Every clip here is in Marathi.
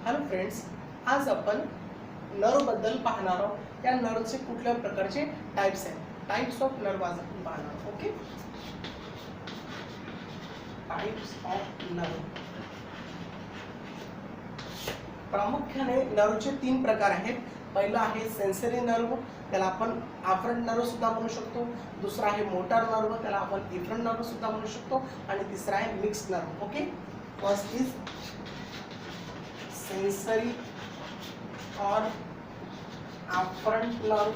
हॅलो फ्रेंड्स, आज आपण नर्व बद्दल पाहणार आहोत. त्या नर्वचे कुठल्या प्रकारचे टाइप्स आहेत, टाइप्स ऑफ नर्व आज आपण पाहणार आहोत. Okay, types of nerve. प्रामुख्याने नर्वचे 3 प्रकार आहेत. पहिला आहे सेन्सरी नर्व, त्याला आपण आफ्रंट नर्व सुद्धा म्हणू शकतो. दुसरा आहे मोटर नर्व, त्याला आपण इफ्रंट नर्व सुद्धा म्हणू शकतो. आणि तिसरा आहे mixed nerve. Okay, first is sensory or afferent nerve,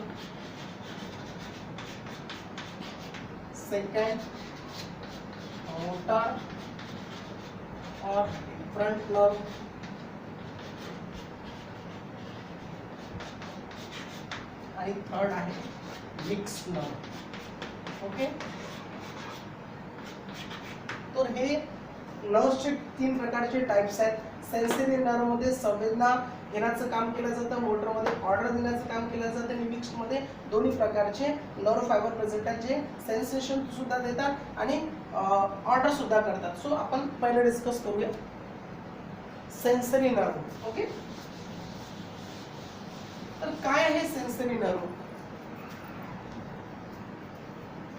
second motor or efferent nerve, आणि थर्ड आहे मिक्स्ड नर्व. ओके, तर हे नर्वचे 3 प्रकारचे टाइप्स आहेत. सेन्सरी नर्व मध्ये संवेदना घेण्याचं काम केलं जातं, मोटर मध्ये ऑर्डर देण्याचं काम केलं जातं, आणि मिक्स्ड मध्ये दोन्ही प्रकारचे नर्व फायबर प्रेझेंट आहेत जे सेन्सेशन सुद्धा देतात आणि ऑर्डर सुद्धा करतात. सो आपण पहिले डिस्कस करूया सेन्सरी नर्व. ओके, तर काय आहे sensory nerve?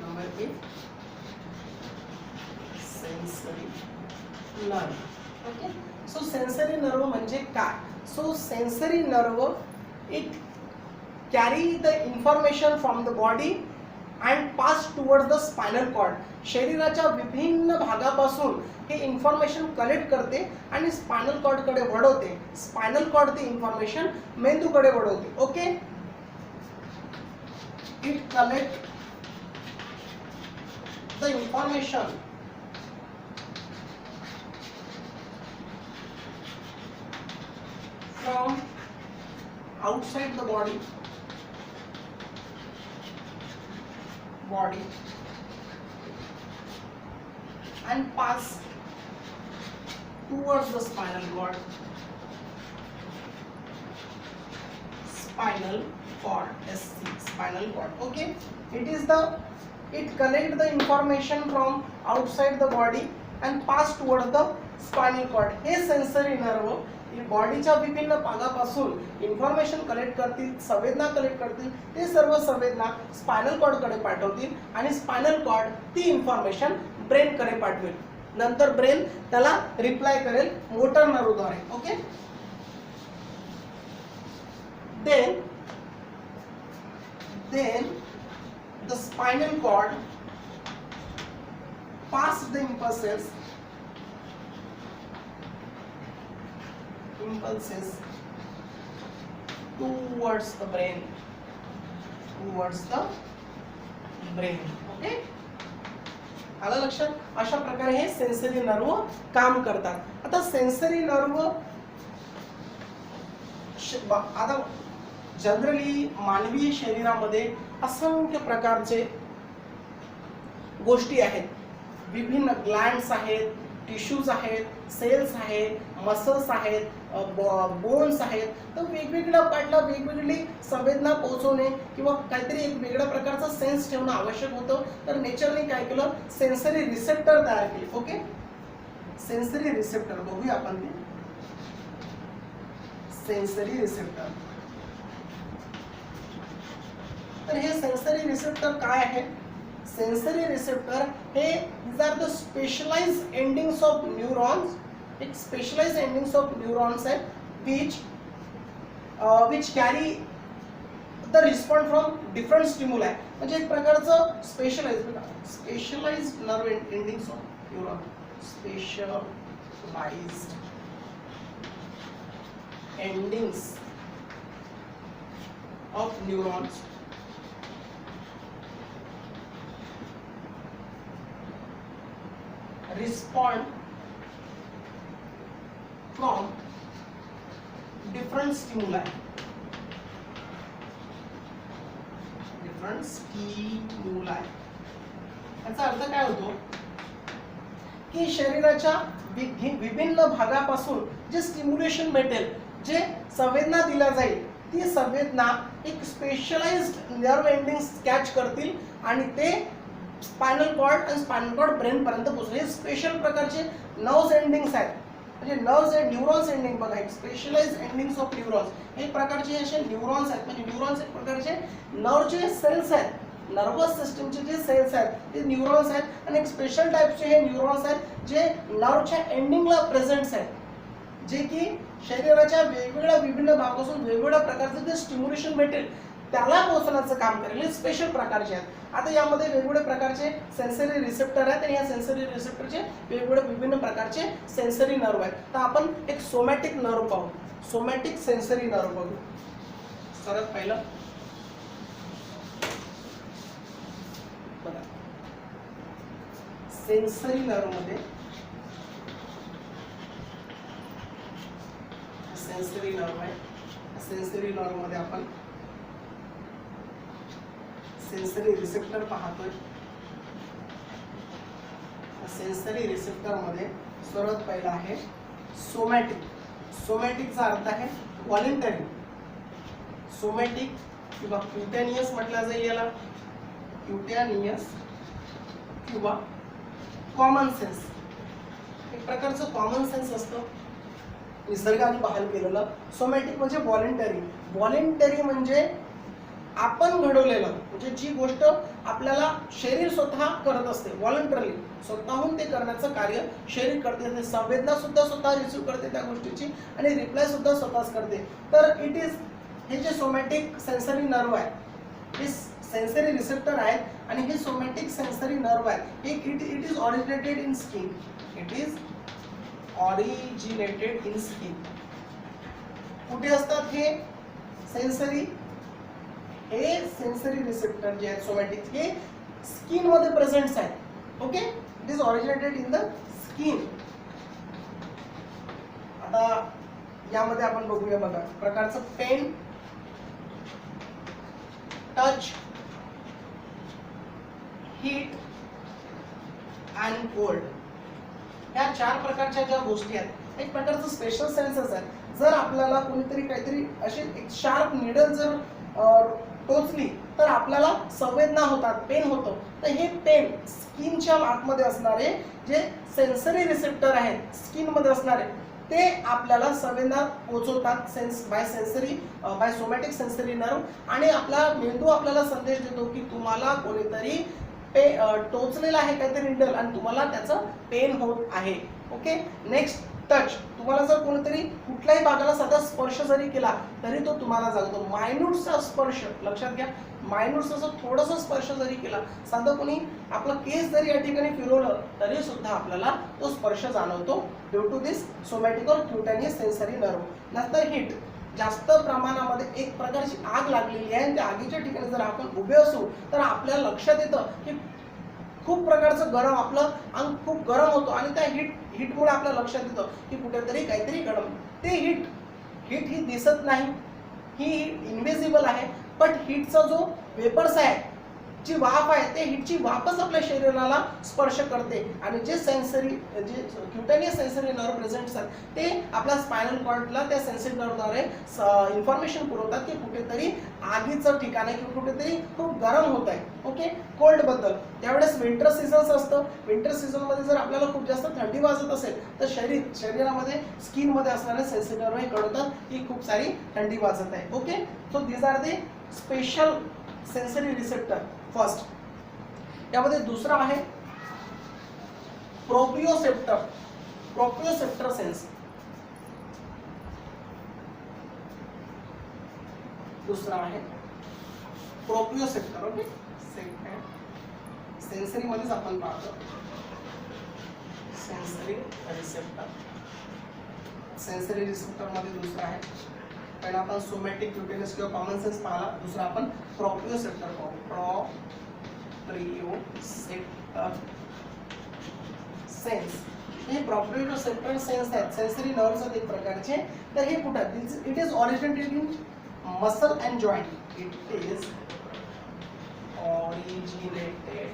Number 1 sensory nerve. Okay, so sensory nerve म्हणजे काय? So sensory nerve it carry the information from the body and pass towards the spinal cord. शरीराच्या विभिन्न भागापासून हे इन्फॉर्मेशन कलेक्ट करते आणि स्पायनल कॉर्डकडे वळवते. स्पायनल कॉर्ड ती इन्फॉर्मेशन मेंदूकडे वळवते. Okay, it collect the information from outside the body and pass towards the spinal cord. Spinal cord. Okay, it collect the information from outside the body and pass towards the spinal cord. हे सेन्सरी नर्व बॉडीच्या विभिन्न भागापासून इन्फॉर्मेशन कलेक्ट करतील, संवेदना कलेक्ट करतील. ते सर्व संवेदना स्पायनल कॉर्ड कडे पाठवतील आणि स्पायनल कॉर्ड ती इन्फॉर्मेशन ब्रेन कडे पाठवेल. नंतर ब्रेन त्याला रिप्लाय करेल मोटर नर्व द्वारे. Okay, then the spinal cord pass the impulses towards the brain. Okay, आलं लक्षात? अशा प्रकारे हे सेन्सरी नर्व काम करतात. आता सेन्सरी नर्व आता जनरली मानवी शरीरामध्ये असंख्य प्रकारचे गोष्टी आहेत. विभिन्न ग्लँड्स आहेत, टिश्यूज आहेत, सेल्स आहेत, मसल्स आहेत, बोन्स आहेत. तर वेगवेगळ्या पार्टला वेगवेगळी संवेदना पोहोचवणे किंवा काहीतरी एक वेगळ्या प्रकारचा सेन्स ठेवणं आवश्यक होतं. तर नेचरने काय केलं, सेन्सरी रिसेप्टर तयार केले. ओके, सेन्सरी रिसेप्टर बघूया आपण ते. सेन्सरी रिसेप्टर, तर हे सेन्सरी रिसेप्टर काय आहे? सेन्सरी रिसेप्टर हे these are the specialized endings of neurons. एक specialized endings of neurons आहेत which carry the response from different stimuli. म्हणजे एक प्रकारचं specialized nerve endings of neuron. Specialized endings of neurons respond from different stimuli. याचा अर्थ काय होतो की शरीराच्या विभिन्न भागापासून जे स्टिम्युलेशन भेटेल, जे संवेदना दिल्या जाईल, ती संवेदना एक स्पेशलाइज्ड नर्व एंडिंग्स कॅच करतील आणि ते स्पायनल कॉर्ड आणि स्पायनल कॉर्ड ब्रेन पर्यंत पोहोचले. हे स्पेशल प्रकारचे नर्व्स एंडिंग्स आहेत. म्हणजे नर्व्स आहे न्यूरॉन्स एंडिंग बघा एक स्पेशलाइज एंडिंग्स ऑफ न्यूरॉन्स एक प्रकारचे असे न्यूरॉन्स आहेत म्हणजे न्यूरॉन्स एक प्रकारचे नर्वचे सेल्स आहेत नर्वस सिस्टमचे जे सेल्स आहेत ते न्यूरॉन्स आहेत आणि एक स्पेशल टाइपचे हे न्यूरॉन्स आहेत जे नर्वच्या एंडिंगला प्रेझेंट्स आहेत जे की शरीराच्या वेगवेगळ्या विभिन्न भागापासून वेगवेगळ्या प्रकारचं जे स्टिम्युलेशन भेटेल त्याला पोहोचण्याचं काम करेल हे स्पेशल प्रकारचे आहेत आता यामध्ये वेगवेगळ्या प्रकारचे सेन्सरी रिसेप्टर आहेत आणि या सेन्सरी रिसेप्टरचे वेगवेगळे विभिन्न प्रकारचे सेन्सरी नर्व आहेत तर आपण एक सोमॅटिक नर्व पाहू सोमॅटिक सेन्सरी नर्व बघू सर्वात पहिलं बघा सेन्सरी नर्व मध्ये सेन्सरी नर्व आहे सेन्सरी नर्व मध्ये आपण सेन्सरी रिसेप्टर पाहतोय सेन्सरी रिसेप्टर मध्ये सर्वात पहिला आहे सोमॅटिक सोमॅटिकचा अर्थ आहे व्हॉलेंटरी सोमॅटिक किंवा क्युटॅनियस म्हटलं जाईल याला क्युटॅनियस किंवा कॉमन सेन्स एक प्रकारचं कॉमन सेन्स असतं निसर्गाने बहाल केलेलं सोमॅटिक म्हणजे व्हॉलेंटरी व्हॉलेंटरी म्हणजे आपण घडवलेलं म्हणजे जी गोष्ट आपल्याला शरीर स्वतः करत असते व्हॉलंटरली स्वतःहून ते करण्याचं कार्य शरीर करते संवेदना सुद्धा स्वतः रिसीव्ह करते त्या गोष्टीची आणि रिप्लाय सुद्धा स्वतःच करते तर इट इज हे जे सोमॅटिक सेन्सरी नर्व आहे हे सेन्सरी रिसेप्टर आहेत आणि हे सोमॅटिक सेन्सरी नर्व आहे it is originated in skin it is originated in skin कुठे असतात हे सेन्सरी हे सेन्सरी रिसेप्टर जे आहेत सोमॅटिक हे स्किन मध्ये प्रेझेंट्स आहेत okay it is originated in the skin आता यामध्ये आपण बघूया बघा प्रकारचं पेन टच हीट आणि कोल्ड या चार प्रकारच्या ज्या गोष्टी आहेत एक प्रकारचं स्पेशल सेन्सेस आहे जर आपल्याला कोणीतरी काहीतरी अशी एक शार्प निडल जर टोचली तर आपल्याला संवेदना होतात पेन होतं तर हे पेन स्किनच्या आतमध्ये असणारे जे सेन्सरी रिसेप्टर आहेत स्किन मध्ये असणारे ते आपल्याला संवेदना पोहोचवतात बाय सोमॅटिक सेन्सरी नर्व आणि आपला मेंदू आपल्याला संदेश देतो की तुम्हाला कोणीतरी टोचलेला आहे काहीतरी निडल आणि तुम्हाला त्याचं पेन होत आहे ओके नेक्स्ट टच तुम्हाला जर कोणीतरी कुठल्याही भागाला साधा स्पर्श जरी केला तरी तो तुम्हाला जागतो मायन्यूटचा स्पर्श लक्षात घ्या मायन्यूटचा थोडासा स्पर्श जरी केला साधा कोणी आपला केस जरी या ठिकाणी फिरवलं तरी सुद्धा आपल्याला तो स्पर्श जाणवतो ड्यू टू दिस सोमॅटिक और क्युटॅनियस सेन्सरी नर्व नंतर हीट जास्त प्रमाणामध्ये एक प्रकारची आग लागलेली आहे आणि त्या आगीच्या ठिकाणी जर आपण उभे असू तर आपल्याला लक्षात येतं की खूप प्रकारचं गरम आपलं अंग खूप गरम होतो आणि त्या हीटमुळे आपल्या लक्षात येतं की कुठेतरी काहीतरी गरम ते हीट ही दिसत नाही ही इनव्हिजिबल आहे पण हीटचा जो वेपर्स आहे जी वाफ आहे ते हीटची वाफच आपल्या शरीराला स्पर्श करते आणि जे क्युटॅनियस सेन्सरी नर्व प्रेझेंट्स आहेत ते आपल्या स्पायनल कॉर्डला त्या सेन्सरी नर्वद्वारे इन्फॉर्मेशन पुरवतात की कुठेतरी आगीचं ठिकाण आहे किंवा कुठेतरी खूप गरम होत आहे ओके कोल्ड बद्दल त्यावेळेस विंटर सीझन्स असतं विंटर सीझन मध्ये जर आपल्याला खूप जास्त थंडी वाजत असेल तर शरीरामध्ये स्किन मध्ये असणारे सेन्सरी नर्व हे कळवतात की खूप सारी थंडी वाजत आहे okay so these are the special sensory receptor first यामध्ये दुसरा आहे प्रोप्रियोसेप्टर सेन्स दुसरा आहे प्रोप्रियोसेप्टर ओके सेन्सरी मध्येच आपण पाहतो सेन्सरी रिसेप्टर मध्ये दुसरा आहे पहिला आपण सोमॅटिक क्युटॅनियस किंवा कॉमन सेन्स पाहिला दुसरा आपण प्रोप्रियोसेप्टर पाहू प्रोप्रियोसेप्टर सेन्स हे प्रोप्रियोसेप्टर सेन्स आहेत सेन्सरी नर्व्हचे एक प्रकारचे तर हे कुठे it is originated in muscle and joint it is originated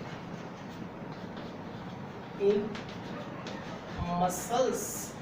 in muscles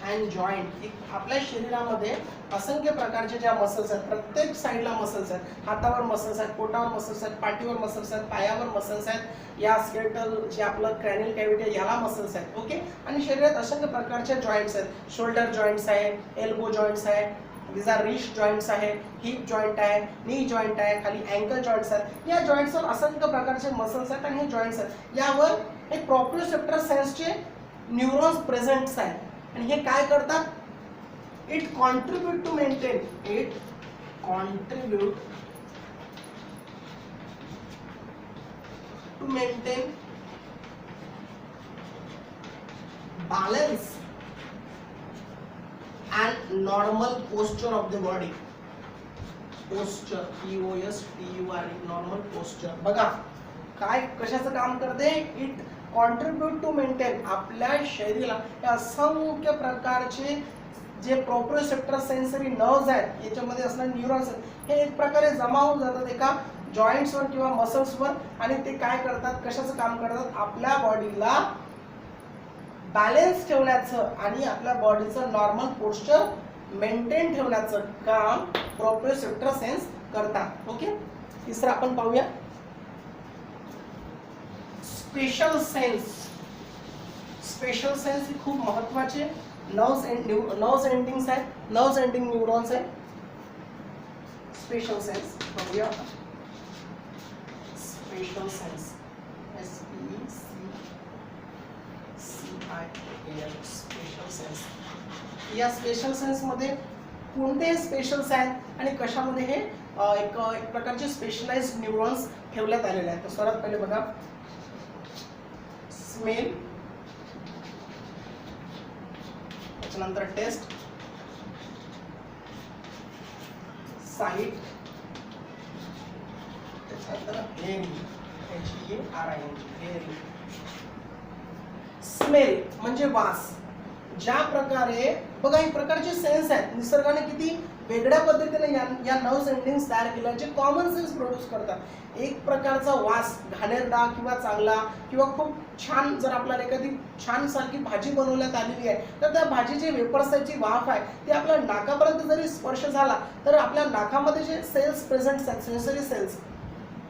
and joint. आपल्या शरीरामध्ये असंख्य प्रकारचे ज्या मसल्स आहेत, प्रत्येक साईडला मसल्स आहेत. हातावर मसल्स आहेत, पोटावर मसल्स आहेत, पाठीवर मसल्स आहेत, पायावर मसल्स आहेत, या स्केलेटल जे आपलं क्रॅनियल कॅव्हिटी आहे याला मसल्स आहेत. ओके. आणि शरीरात असंख्य प्रकारचे जॉईंट्स आहेत. शोल्डर जॉईंट्स आहे, एल्बो जॉईंट्स आहे, these are wrist जॉईंट्स आहे, हिप जॉईंट आहे, नी जॉईंट आहे, खाली अँकल जॉईंट्स आहेत. या जॉईंट्सवर असंख्य प्रकारचे मसल्स आहेत आणि हे जॉईंट्स आहेत. यावर एक प्रोप्रिओसेप्टर सेन्सचे न्यूरॉन्स प्रेझेंट्स आहेत. आणि हे काय करतात? It contribute to maintain balance and normal posture of the body. posture, POSTURE, normal posture. बघा काय कशाचं काम करते? इट कॉन्ट्रीब्यूट टू मेंटेन, आपल्या शरीराला असंख्य प्रकारचे जे प्रोप्रिओसेप्टर सेन्सरी नर्व्स आहेत, याच्यामध्ये असणारे न्यूरॉन्स आहेत, हे एक प्रकारे जमा होऊन जातात एका जॉईंट्सवर किंवा मसल्सवर. आणि ते काय करतात? कशाचं काम करतात? आपल्या बॉडीला बॅलन्स ठेवण्याचं आणि आपल्या बॉडीचं नॉर्मल पोस्चर मेंटेन ठेवण्याचं काम प्रोप्रिओसेप्टर सेन्स करतात. ओके. तिसरं आपण पाहूया स्पेशल सेन्स. स्पेशल सेन्स ही खूप महत्त्वाचे नर्व्स एंडिंग्स आहेत, नर्व्स एंडिंग न्यूरॉन्स आहेत. स्पेशल सेन्स पाहूया. Special sense special sense. या स्पेशल सेन्स मध्ये कोणते स्पेशल्स आहेत आणि कशामध्ये हे एक प्रकारचे स्पेशलाइज्ड न्यूरॉन्स ठेवण्यात आलेले आहेत. तर सर्वात पहिले बघा स्मेल, त्याच्यानंतर टेस्ट, साइट, त्याच्यानंतर हेअरिंग, हेअरिंग. स्मेल म्हणजे वास. ज्या प्रकारे बघा एक प्रकारचे सेन्स आहेत, निसर्गाने किती वेगळ्या पद्धतीने या नर्व्स एंडिंग्स तयार केल्या जे कॉमन सेन्स प्रोड्यूस करतात. एक प्रकारचा वास, घाणेरडा किंवा चांगला किंवा खूप छान, जर आपल्याला एखादी छान सारखी भाजी बनवण्यात आलेली आहे तर त्या भाजीचे वेपर्स आहेत, जी वाफ आहे ती आपल्या नाकापर्यंत जरी स्पर्श झाला तर आपल्या नाकामध्ये जे सेल्स प्रेझेंट आहेत, सेन्सरी सेल्स,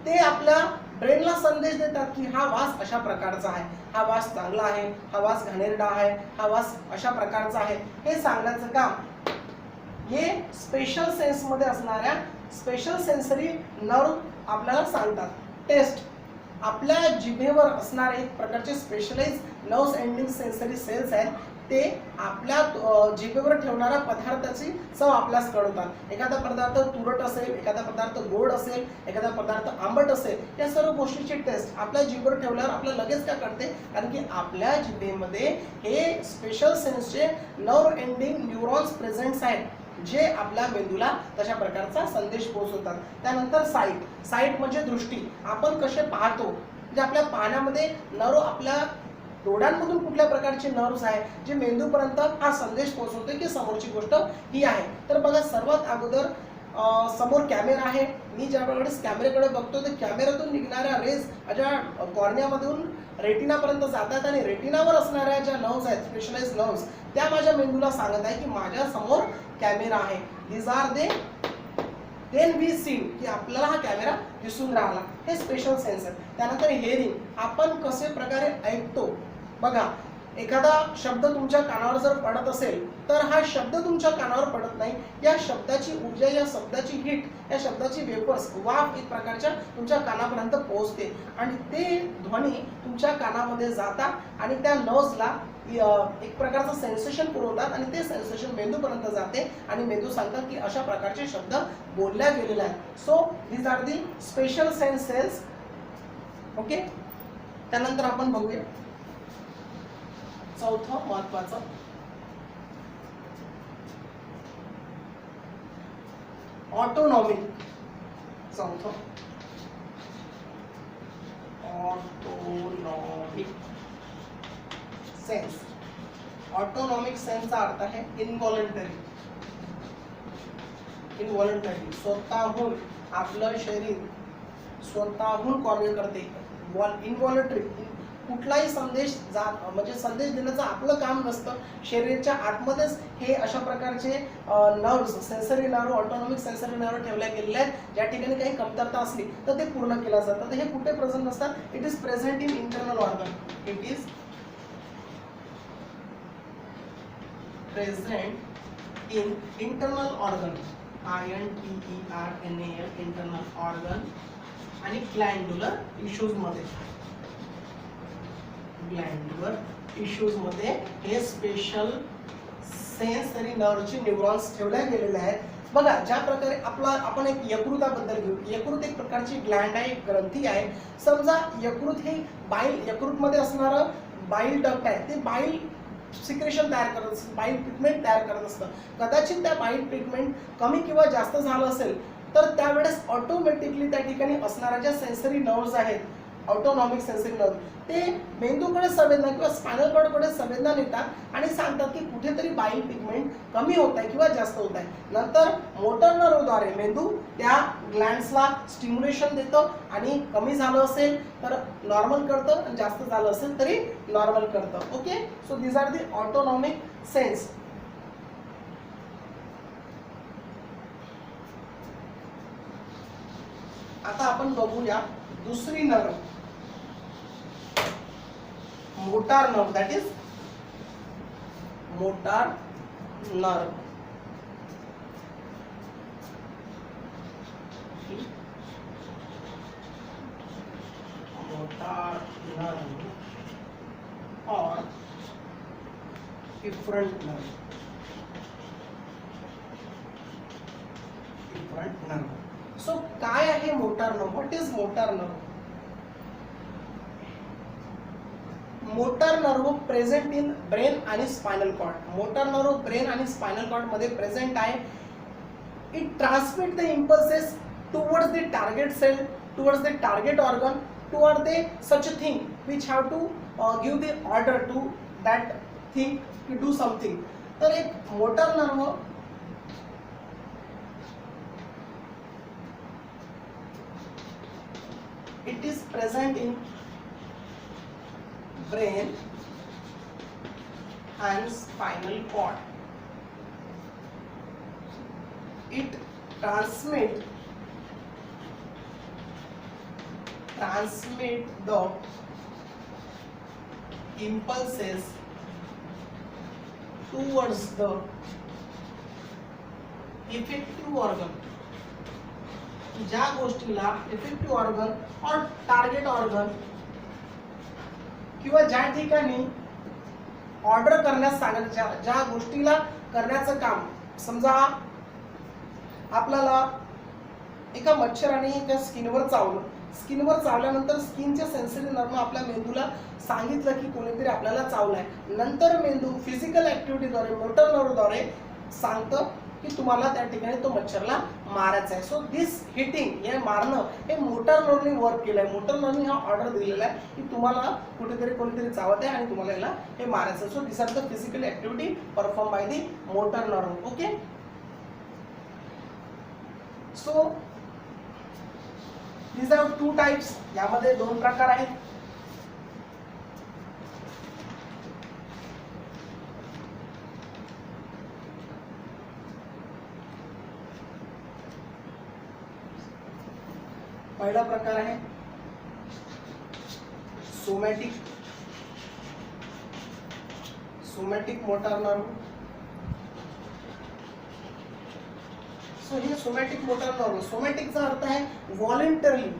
ते आपल्या ब्रेनला संदेश देतात की हा वास अशा प्रकारचा आहे, हा वास चांगला आहे, हा वास घाणेरडा आहे, हा वास अशा प्रकारचा आहे. हे सांगण्याचं काम हे स्पेशल सेन्स मध्ये असणाऱ्या स्पेशल सेन्सरी नर्व आपल्याला सांगतात. टेस्ट, आपल्या जिभेवर असणारे एक प्रकारचे specialise nerves ending sensory cells आहेत, ते आपल्या जिभेवर ठेवणाऱ्या पदार्थाची चव आपल्यास कळवतात. एखादा पदार्थ तुरट असेल, एखादा पदार्थ गोड असेल, एखादा पदार्थ आंबट असेल, या सर्व गोष्टीची टेस्ट आपल्या जिभेवर ठेवल्यावर आपल्याला लगेच काय कळते? कारण की आपल्या जिभेमध्ये हे स्पेशल सेन्सचे नर्व एंडिंग न्यूरॉन्स प्रेझेंट्स आहेत, जे आपल्या मेंदूला तशा प्रकारचा संदेश पोहोचवतात. त्यानंतर साईट. साईट म्हणजे दृष्टी. आपण कसे पाहतो, म्हणजे आपल्या पाहण्यामध्ये नर्व, आपल्या डोळ्यांमधून कुठल्या प्रकारचे नर्व्स आहे जे मेंदूपर्यंत हा संदेश पोहोचवते की समोरची गोष्ट ही आहे. तर बघा सर्वात अगोदर समोर कॅमेरा आहे. मी ज्या वेळेस कॅमेऱ्याकडे बघतो तर कॅमेऱ्यातून निघणाऱ्या रेज ज्या कॉर्नियामधून रेटिनापर्यंत जातात आणि रेटिनावर असणाऱ्या ज्या नर्व्स आहेत, स्पेशलाइज नर्व्स, त्या माझ्या मेंदूला सांगत आहे की माझ्या समोर कॅमेरा आहे. These are they then we see, की आपल्याला हा कॅमेरा दिसून राहिला. हे स्पेशल सेन्स आहे. त्यानंतर हेअरिंग, आपण कसे प्रकारे ऐकतो. बघा एखादा शब्द तुमच्या कानावर जर पडत असेल तर हा शब्द तुमच्या कानावर पडत नाही, या शब्दाची ऊर्जा, या शब्दाची हिट, या शब्दाची वेपर्स, वाफ एक प्रकारच्या तुमच्या कानापर्यंत पोहोचते आणि ते ध्वनी तुमच्या कानामध्ये जातात आणि त्या नर्व्सला एक प्रकारचं सेन्सेशन पुरवतात आणि ते सेन्सेशन मेंदूपर्यंत जाते आणि मेंदू सांगतात की अशा प्रकारचे शब्द बोलल्या गेलेले आहेत. So these are the special sense cells. Okay. त्यानंतर आपण बघूया चौथं महत्वाचं ऑटोनॉमिक. चौथं ऑटोनॉमिक सेन्स. ऑटोनॉमिक सेन्सचा अर्थ आहे इनव्हॉलंटरी. इनव्हॉलंटरी, स्वतःहून आपलं शरीर स्वतःहून कॉर्निंग करते. इनव्हॉलंटरी कुठलाही संदेश म्हणजे संदेश देण्याचं आपलं काम नसतं. शरीराच्या आतमध्येच हे अशा प्रकारचे nerves, sensory nerve, autonomic sensory nerve ठेवल्या गेलेले आहेत. ज्या ठिकाणी काही कमतरता असली तर ते पूर्ण केलं जातं. तर हे कुठे प्रेझेंट असतात? It is present in internal organ. It is present in internal organ, INTERNAL, internal organ आणि ग्लँड्युलर इश्यूज मध्ये. ग्लँड्युलर इश्यूज मध्ये हे स्पेशल सेन्सरी नर्वचे न्यूरॉन्स ठेवल्या गेलेले आहेत. बघा, ज्या प्रकारे आपण एक यकृताबद्दल घेऊ. यकृत एक प्रकारची ग्लँड आहे, एक ग्रंथी आहे. समजा यकृत हे यकृतमध्ये असणारं बाईल डक्ट आहे, ते बाईल सिक्रेशन तयार करत असतं, बाईल पिगमेंट तयार करत असतं. कदाचित त्या बाईल पिगमेंट कमी किंवा जास्त झालं असेल तर त्यावेळेस ऑटोमॅटिकली त्या ठिकाणी असणाऱ्या ज्या सेन्सरी नर्व्स आहेत, ऑटोनॉमिक सेन्सरी नर्व, ते मेंदूकडे संवेदना किंवा स्पायनल कॉर्डकडे संवेदना नेतात आणि सांगतात की कुठेतरी बाईल पिगमेंट कमी होत आहे किंवा जास्त होत आहे. नंतर मोटर नर्वद्वारे मेंदू त्या ग्लँड्सला स्टिम्युलेशन देतो आणि कमी झालं असेल तर नॉर्मल करतं आणि जास्त झालं असेल तरी नॉर्मल करतं. Okay, so these are the autonomic sense. आता आपण बघूया दुसरी nerve, motor nerve. That is motor nerve. Motor nerve और efferent nerve. Efferent nerve. So काय आहे motor nerve? What is motor nerve? Motor nerve present in brain आणि spinal cord. Motor nerve brain आणि स्पायनल कॉर्ड मध्ये प्रेझेंट आहे. It transmit the impulses towards the target cell, towards the target organ, toward the such a thing which have to give the order to that thing to do something. तर एक motor nerve it is present in brain and spinal cord. It transmit the impulses towards the effective organ. ज्या गोष्टीला इफेक्टिव्ह ऑर्गन और टार्गेट ऑर्गन किंवा ज्या ठिकाणी ऑर्डर करण्यास सांगितल्या, ज्या गोष्टीला करण्याचं काम, समजा आपल्याला एका मच्छराने त्या स्किनवर चावलं, स्किनवर चावल्यानंतर स्किनच्या सेन्सरी नर्व आपल्या मेंदूला सांगितलं की कोणीतरी आपल्याला चावलंय. नंतर मेंदू फिजिकल ऍक्टिव्हिटीद्वारे, मोटर नर्वद्वारे सांगतं की तुम्हाला त्या ठिकाणी तो मच्छरला मारायचा आहे. सो दिस हिटिंग, हे मारणं, हे मोटर नर्वने वर्क केलंय. मोटर नर्वने हा ऑर्डर दिलेला आहे की तुम्हाला कुठेतरी कोणीतरी चावत आहे आणि तुम्हाला याला हे मारायचं. So this are the physical activity perform by the motor nerve. Okay, so these are two types. यामध्ये दोन प्रकार आहेत. पहिला प्रकार आहे सोमॅटिक मोटार नर्व. सो हे सोमॅटिक मोटार नर्व, सोमॅटिकचा अर्थ आहे व्हॉलेंटरली,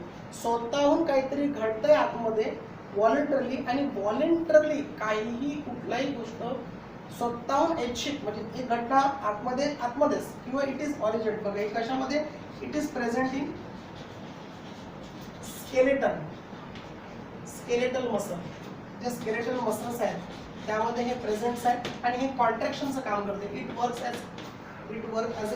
स्वतःहून काहीतरी घडतंय आतमध्ये व्हॉलेंटरली, आणि व्हॉलेंटरली काहीही कुठलाही गोष्ट स्वतःहून इच्छित, म्हणजे ती घटना आतमध्येच किंवा इट इज ऑरिजिनेट. बघा, कशामध्ये? It is present in skeletal muscle. जे स्केलेटल मसल्स आहेत त्यामध्ये हे प्रेझेंट्स आहेत आणि हे कॉन्ट्रॅक्शनचं काम करते. इट वर्क ॲज अ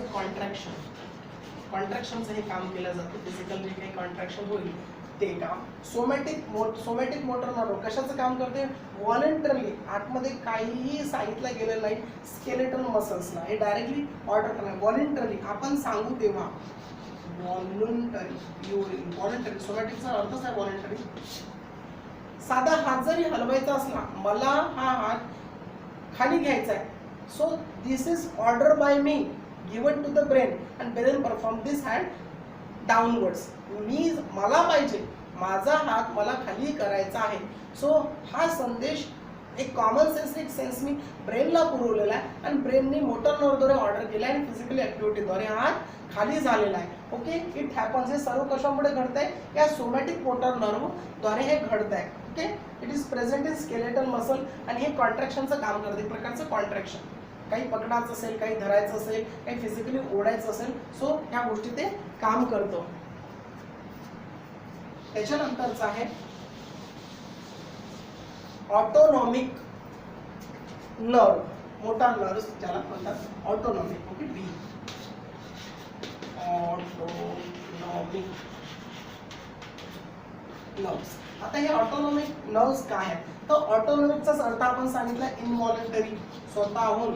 कॉन्ट्रॅक्शनचं हे काम केलं जातं. फिजिकल जे काही कॉन्ट्रॅक्शन होईल ते काम. सोमॅटिक मोटर नर्व कशाचं काम करते? व्हॉलेंटरली, आतमध्ये काहीही सांगितलं गेलेलं नाही स्केलेटल मसल्सला, हे डायरेक्टली ऑर्डर करणार. व्हॉलेंटरली आपण सांगू तेव्हा, व्हॉलंटरी, सोमॅटिकचा अर्थच आहे व्हॉलंटरी. साधा हात जरी हलवायचा असला, मला हा हात खाली घ्यायचा आहे, so this is order by me given to the brain and brain perform this hand downwards. मला पाहिजे, माझा हात मला खाली करायचा आहे. सो हा संदेश एक कॉमन सेन्स, एक सेन्स मी ब्रेनला पुरवलेला आहे आणि ब्रेनने मोटर नर्वद्वारे ऑर्डर केला आणि फिजिकल ऍक्टिव्हिटीद्वारे हात खाली झालेला आहे. Okay, it happens. हे सर्व कशामुळे घडत आहे? या सोमॅटिक मोटर नर्वद्वारे हे घडत आहे. Okay, it is present in skeletal muscle आणि हे कॉन्ट्रॅक्शनचं काम करते, एक प्रकारचं कॉन्ट्रॅक्शन. काही पकडायचं असेल, काही धरायचं असेल, काही फिजिकली ओढायचं असेल, सो ह्या गोष्टी ते काम करतो. त्याच्यानंतरचं आहे ऑटोनॉमिक नर्व, मोटार नर्व त्याला म्हणतात ऑटोनॉमिक. ओके, बी ऑटोनॉमिक नर्व्स. आता हे ऑटोनॉमिक नर्व्स काय आहेत? तर ऑटोनॉमिकचाच अर्थ आपण सांगितला इनव्हॉलंटरी, स्वतःहून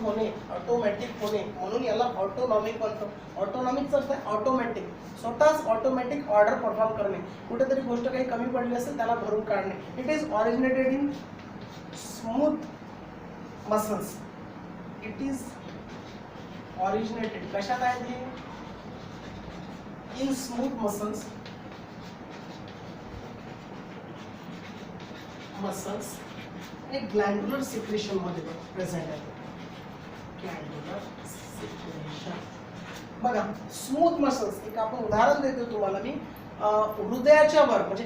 होणे, ऑटोमॅटिक होणे, म्हणून याला ऑटोनॉमिक म्हणतो. ऑटोनॉमिकचा अर्थ आहे ऑटोमॅटिक, स्वतःच ऑटोमॅटिक ऑर्डर परफॉर्म करणे, कुठेतरी गोष्ट काही कमी पडली असेल त्याला भरून काढणे. It is originated in smooth muscles. It is originated कशात आहे ते? इन स्मूथ मसल्स आणि ग्लँड्युलर सिक्रेशन मध्ये प्रेझेंट आहे. ग्लँड्युलर सिक्रेशन बघा, स्मूथ मसल्स. एक आपण उदाहरण देतो तुम्हाला मी. हृदयाच्या वर म्हणजे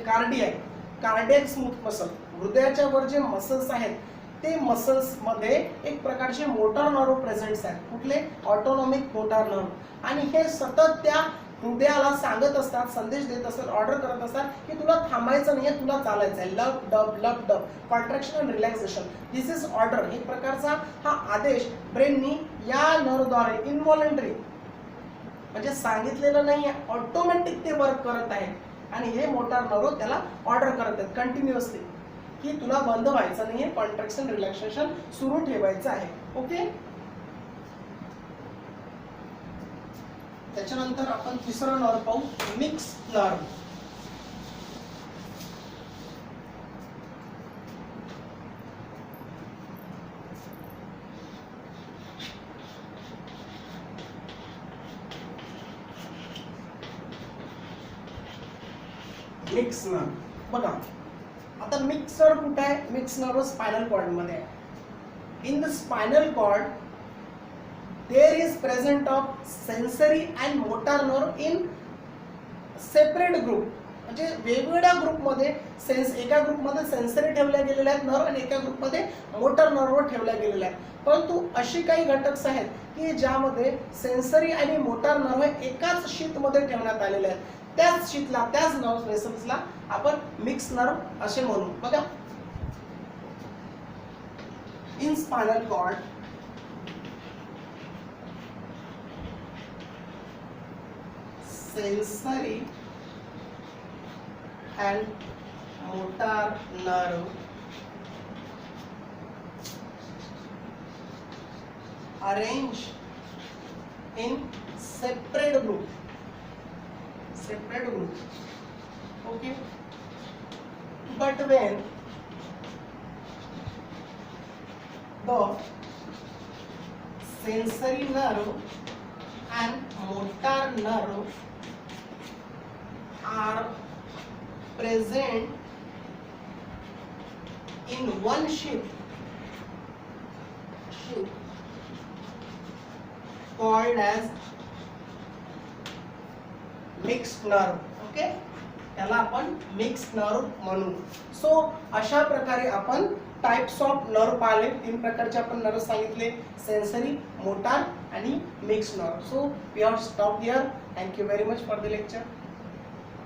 कार्डियक स्मूथ मसल, हृदयाच्या वर जे मसल्स आहेत ते मसल्स मध्ये एक प्रकारचे मोटार नर्व प्रेझेंट्स आहेत. कुठले? Autonomic motor nerve. आणि हे सतत त्या हृदयाला सांगत असतात, संदेश देत असतात, ऑर्डर करत असतात की तुला थांबायचं नाहीये, तुला चालायचं आहे. Lub dub contraction and relaxation, this is order. एक प्रकारचा हा आदेश ब्रेननी या नर्वद्वारे इनव्हॉलंटरी म्हणजे सांगितलेलं नाहीये, ऑटोमॅटिक ते वर्क करत आहे. आणि हे मोटार नर्व त्याला ऑर्डर करत आहेत कंटिन्युअसली की तुला बंद व्हायचं नाहीये, कॉन्ट्रॅक्शन रिलॅक्सेशन सुरू ठेवायचं आहे. ओके, त्याच्यानंतर आपण तिसरं नर्व पाहू, मिक्स नर्व. मिक्स नर्व बघा, आता मिक्स नर्व कुठे आहे? मिक्स नर्व स्पायनल कॉर्ड मध्ये आहे. In the spinal cord there is present of sensory and motor nerve in separate group. म्हणजे वेगवेगळ्या ग्रुपमध्ये एका ग्रुपमध्ये सेन्सरी ठेवल्या गेलेल्या आहेत नर्व आणि एका ग्रुपमध्ये मोटर नर्व ठेवल्या गेलेल्या आहेत. परंतु अशी काही घटक आहेत की ज्यामध्ये सेन्सरी आणि मोटर नर्व एकाच शीट मध्ये ठेवण्यात आलेले आहेत. त्याच शीटला, त्याच नर्व वेसल्सला आपण मिक्स नर्व असे म्हणू. बघा, in spinal cord sensory and motor nerve arranged in separate group. Okay, but when the sensory nerve and motor nerve are present in one sheath called as mixed nerve. Okay, त्याला आपण मिक्स नर्व म्हणू. सो अशा प्रकारे आपण टाइप्स ऑफ नर्व पाहिले. 3 प्रकारचे आपण नर्व सांगितले, सेन्सरी, मोटार आणि mix nerve. So we have stop here. Thank you very much for the lecture.